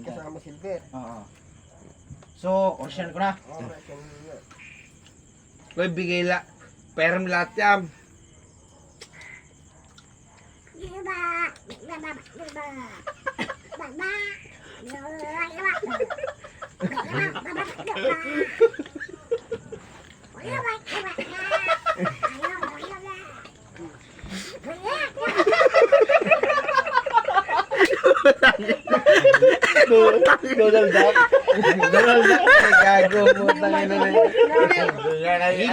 kasama silver. Oo. So, original ko na. Original yun. Uy, bigay pera mo lahat yan. Donald Duck. Donald Duck. Gago mo, tangin na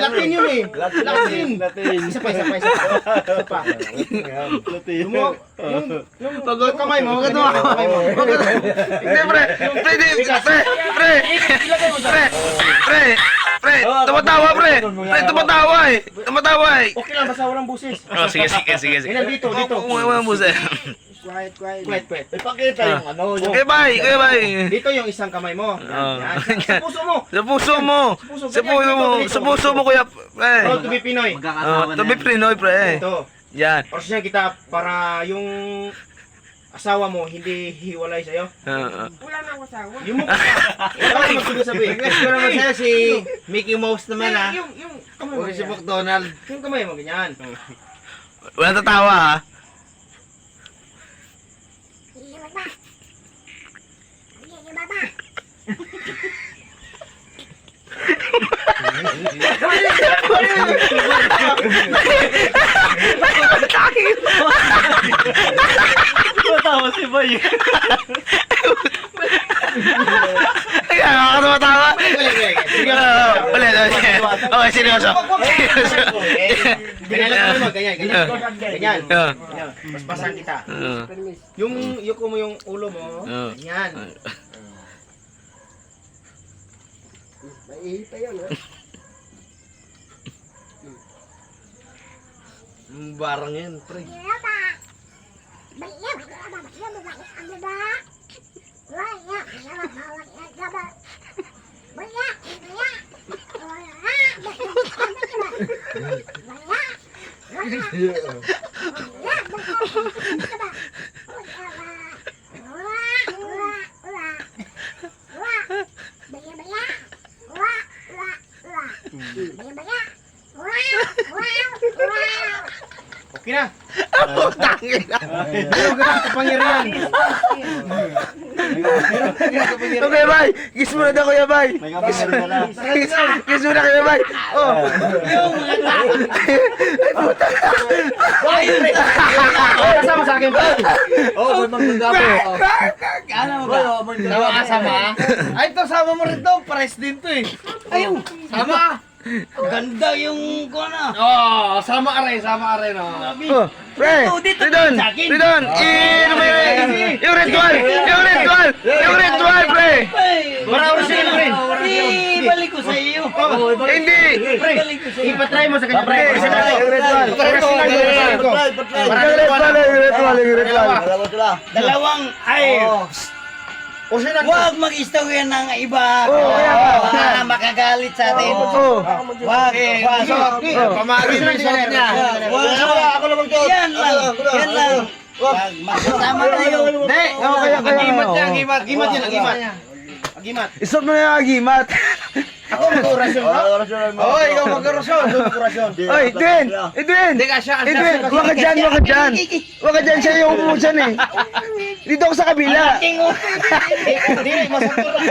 Latin yun eh. Latin. Latin. Isa pa. Isa pa. Latin. Yung pagod kamay mo, wag mo kamay mo. Hindi, pre, tumatawa, pre, tumatawa eh. Okay lang, basta walang busis. Oh, sige. Yan, dito. Walang buses. Quiet. Ipakita yung ano. Yung... Okay, bye. Dito yung isang kamay mo. Yan. Sa puso mo. Sa puso mo, kuya, pre. Proud to be Pinoy. To be Pinoy, pre. Ito. Yan. Original kita para yung asawa mo hindi hiwalay sa'yo. Wala na ako asawa. Yung mukha. Ito ang magsasabi. Request ko naman sa'yo si Mickey Mouse naman ha. Yung kamay mo. O si McDonald. Yung kamay mo, ganyan. Walang tatawa, ha? Matawa si Bay. Kaya nakakatawa. Ulit. Okay, seryoso. Ganyan. Basbasan kita. Yung yuko mo yung ulo mo. Ganyan. Maihi pa yun, ha? Barang yan, pre. Okay na. Tangin na. Meron ka ng kapangyarihan. Okay, bay. Kiss mo na daw, kuya, bay. May kapatid ka na. Kiss mo na, kuya, bay. Oh. Kasama sa akin pa. Oh, may manggagapo. Ano mo ba? Tawa ka sama? Ay, ito sama mo rin to. Pares din to eh. Ayun. Sama. Ganda yung kuha. Oh, sama ka rin. Oh, pre, Ridon, yung ritual, pre. Para original pre. Ibalik ko sa iyo. Hindi. Pre, ipatry mo sa kanya pre. Yung ritual. Yung ritual. Dalawa sila. Dalawang ay. Original. Huwag mag-istawian ng iba. kaya Makagalit sa atin. Oh. Wag. Pamagin mo siya niya. Ako lang mag-shot. Yan lang. Wag magkasama tayo. Hindi. kaya. Agimat yan. Agimat. Isot mo na yung agimat. Ako mag-orasyon ba? Oo, ikaw mag-orasyon. Oy, Edwin! Hindi ka siya. Wag ka dyan. Wag ka dyan, siya yung umupo dyan eh. Dito ako sa kabila. Diri, masakto lang.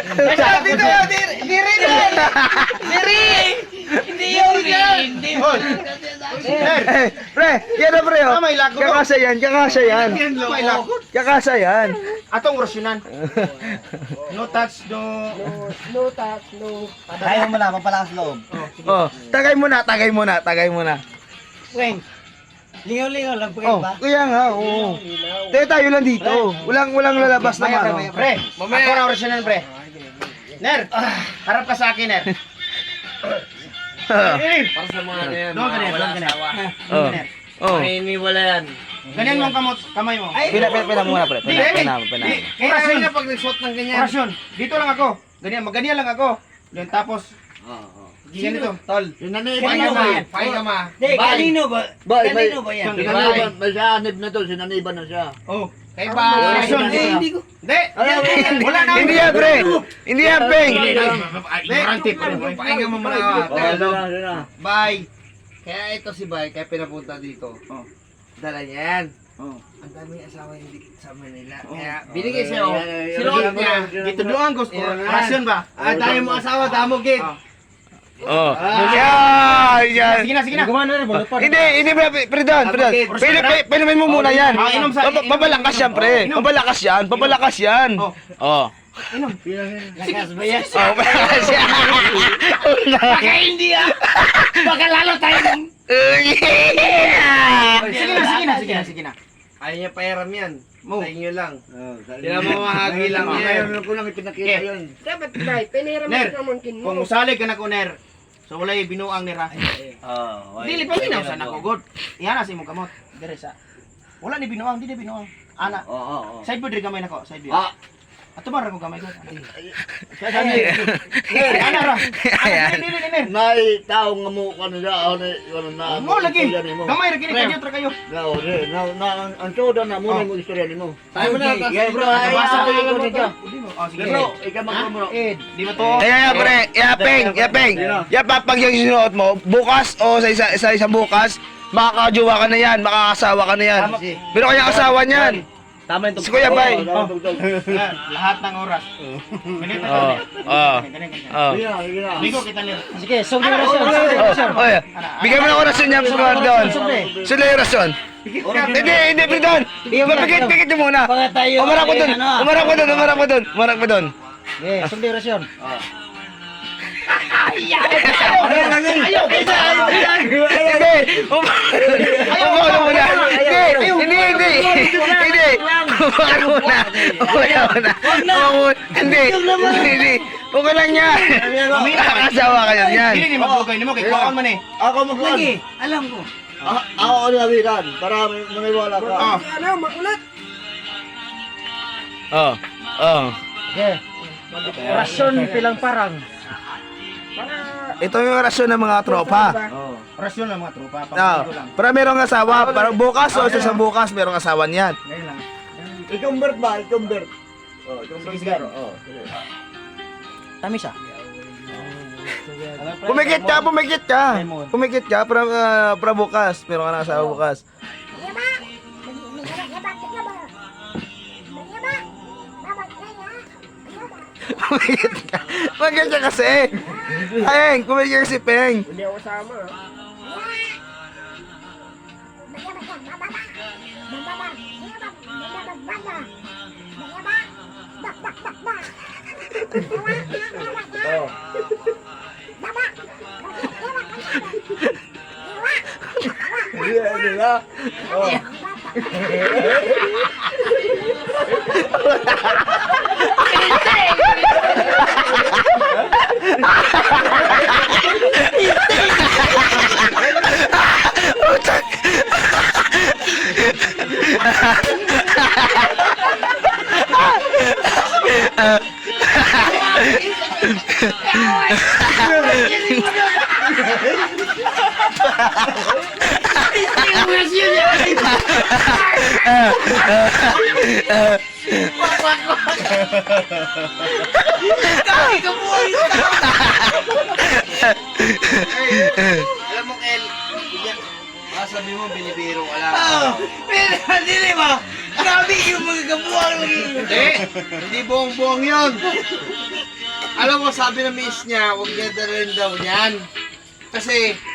Hindi yun. Hindi. Pre, yan na pre oh. May lagot. Kakasa yan. May lagot. Kakasa yan. Atong orasyonan. No touch, no... No touch, no... Kaya mo na, mapalakas loob. Oh, tagay muna. Weng. Lingaw-lingaw lang Oh, kaya nga, oo. Tayo lang dito. Walang lalabas na ano. Pre, ako na orasyonan, pre. Ner, harap ka sa akin, Ner. Para sa mga yan. Doon ka, Ner. Oh. Oh. Maniniwala yan. Ganyan mong kamay mo. Pina muna pre. Pina. Orasyon na pag nagsuot ng ganyan. Orasyon. Dito lang ako. Ganyan lang ako. Yan tapos. Ganyan ito, tol. Kanino ba yan? Pahinga ma. Kanino ba? Kanino ba yan? Sinaniban, may siya, anib na to, sinaniban na siya. Oh, Kay ba? Hindi ko. Hindi. Wala na. Hindi yan, pre. Hindi yan, Peng. Ignorante pa rin. Pahinga mo muna. Bay. Kaya ito si Bay, kaya pinapunta dito. Oh. Dala niya yan. Oh. Ang daming asawa hindi sa Manila. Kaya binigay sa'yo. Sinuot niya. Dito doon gusto. Rasyon ba? Ah, tayo mo asawa, damo gid. Oh. Yan, yan. Sige na, sige na. Hindi, pre Don. Pinumin mo muna yan. Inom sa... Babalakas yan, pre. Babalakas yan. Oh. Lakas ba yan? Oh, babalakas yan. Baka hindi ah. Baka lalo tayo. Sige na. Ayaw niya pairam yan. Mo. Sa inyo lang. Sila mamahagi lang yan. Ngayon ko lang ipinakita yun. Dapat bay, pinira mo Ner, sa mangkin kung mo. usalig ka na ko, Ner. So, wala'y binuang nira. Dili pa minaw sa nakugod. Iyan na si mong kamot. Dire sa. Wala ni binuang, di binuang. Ana. Oo. Side view diri gamay nako, side view. Ah. Ato ba ra ko gamay ko? Ana ra. Ayan. Dili Ner. Nay tao nga mo kanila na Mo lagi. Gamay ra kini kayo tra kayo. Ang toda na mo mo istorya nimo. Tayo mo na. Yeah, bro. Basa ko Ay, yung dito. Oh, sige. Bro, ikaw magmumuro. Di ba to? Ayan, pre. Yapeng. Pag yung sinuot mo, bukas o sa isang bukas, makakajowa ka na yan, makakasawa ka na yan. Pero kaya asawa niyan. Tama yung Si Kuya Bay. Lahat ng oras. Ganito. Bigo kita Ner. Sige, song yung Bigyan mo ng orasyon niya, Kuya Don. Sila yung orasyon. Hindi, pre Don. Pikit mo muna. Umarap ko dun. Okay, song yung rasyon. Hindi. Umarap ka muna. Hindi. Umarap muna. Hindi. Okay lang yan. Nakakasawa ka yan. Dili ni magbugay nimo kay kuan man eh. Ako magkuhan. Alam ko. Ako ang nabigan para nangiwala ka. Ano, makulat. Oh. Okay. Rasyon pilang parang. Para... Ito yung orasyon ng mga tropa. Orasyon lang mga tropa. Para merong asawa, para bukas o sa bukas merong asawa niyan. Ngayon lang. Ikaw Bert ba? Ikaw Bert. Oh, ikaw Bert. Sige. Oh. Tamis ah. Pumikit ka para bukas. Meron ka ng asawa bukas. Pumikit ka kasi. Peng, pumikit ka kasi, Peng. Hindi ako sama. Alam mo, Kel, sabi mo, binibiro ka lang. Hindi ba? Grabe yung mga gabuhang lagi. Hindi buong-buong yun. Alam mo, sabi ng miss niya, huwag niya dalhin daw yan. Kasi,